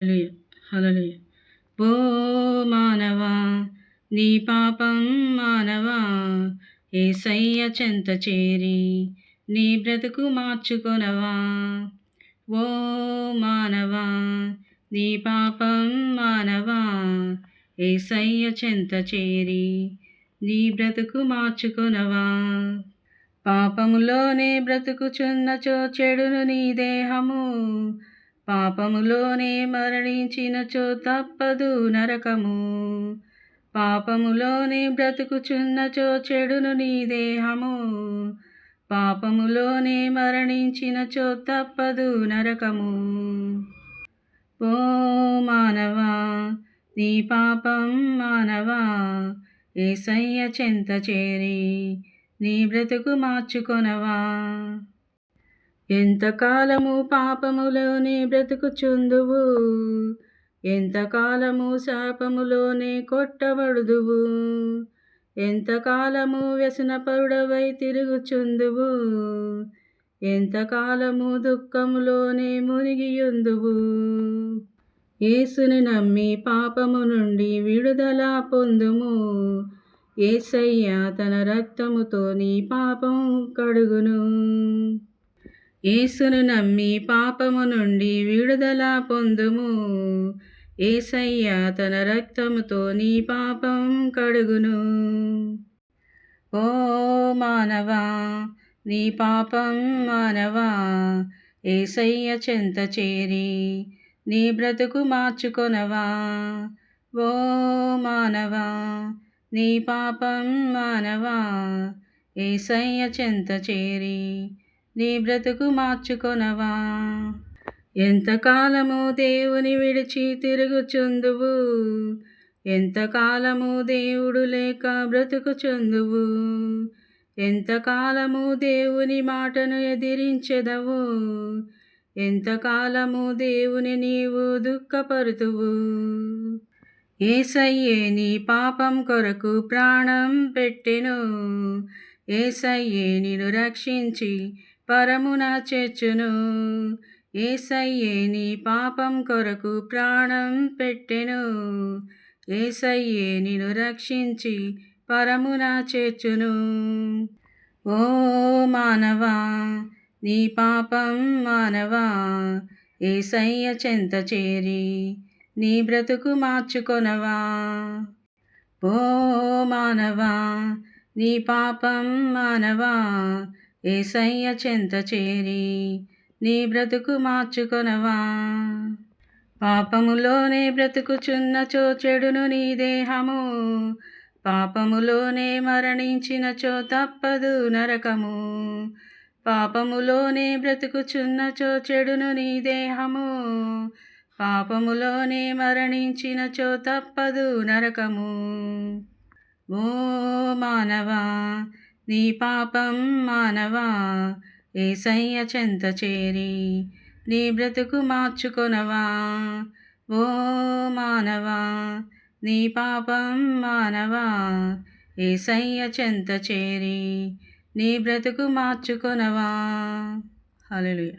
హల్లెలూయా! హల్లెలూయా! ఓ మానవా, నీ పాపం మానవా, యేసయ్య చెంత చేరి నీ బ్రతుకు మార్చుకొనవా. ఓ మానవా, నీ పాపం మానవా, యేసయ్య చెంత చేరి నీ బ్రతుకు మార్చుకొనవా. పాపములోనే బ్రతుకుచున్నచో చెడును నీ దేహము, పాపములోనే మరణించినచో తప్పదు నరకము. పాపములోనే బ్రతుకుచున్నచో చెడును నీ దేహము, పాపములోనే మరణించినచో తప్పదు నరకము. ఓ మానవా, నీ పాపం మానవా, యేసయ్య చెంత చేరి నీ బ్రతుకు మార్చుకొనవా. ఎంతకాలము పాపములోనే బ్రతుకుచుందువు, ఎంతకాలము శాపములోనే కొట్టబడుదువు. ఎంతకాలము వ్యసనపరుడవై తిరుగుచుందువు, ఎంతకాలము దుఃఖములోనే మునిగియుందువు. యేసుని నమ్మి పాపము నుండి విడుదల పొందుము. యేసయ్య తన రక్తముతో నీ పాపం కడుగును. యేసును నమ్మి పాపము నుండి విడుదల పొందుము. యేసయ్య తన రక్తముతో నీ పాపం కడుగును. ఓ మానవా, నీ పాపం మానవా, యేసయ్య చెంత చేరి నీ బ్రతుకు మార్చుకొనవా. ఓ మానవా, నీ పాపం మానవా, యేసయ్య చెంత చేరి నీ బ్రతుకు మార్చుకొనవా. ఎంతకాలము దేవుని విడిచి తిరుగుచుందువు, ఎంతకాలము దేవుడు లేక బ్రతుకుచుందువు. ఎంతకాలము దేవుని మాటను ఎదిరించెదవు, ఎంతకాలము దేవుని నీవు దుఃఖపరుతువు. యేసయ్యే నీ పాపం కొరకు ప్రాణం పెట్టెను. యేసయ్యే నిన్ను రక్షించి పరమున చేర్చును. యేసయ్యే నీ పాపం కొరకు ప్రాణం పెట్టెను. యేసయ్యే నిన్ను రక్షించి పరమున చేర్చును. ఓ మానవా, నీ పాపం మానవా, యేసయ్య చెంత చేరి నీ బ్రతుకు మార్చుకొనవా. ఓ మానవా, నీ పాపం మానవా, యేసయ్య చెంత చేరి నీ బ్రతుకు మార్చుకొనవా. పాపములోనే బ్రతుకుచున్నచో చెడును నీ దేహము, పాపములోనే మరణించినచో తప్పదు నరకము. పాపములోనే బ్రతుకుచున్నచో చెడును నీ దేహము, పాపములోనే మరణించినచో తప్పదు నరకము. ఓ మానవా, నీ పాపం మానవా, యేసయ్య చెంత చేరి నీ బ్రతుకు మార్చుకొనవా. ఓ మానవా, నీ పాపం మానవా, యేసయ్య చెంత చేరి నీ బ్రతుకు మార్చుకొనవా. హల్లెలూయా.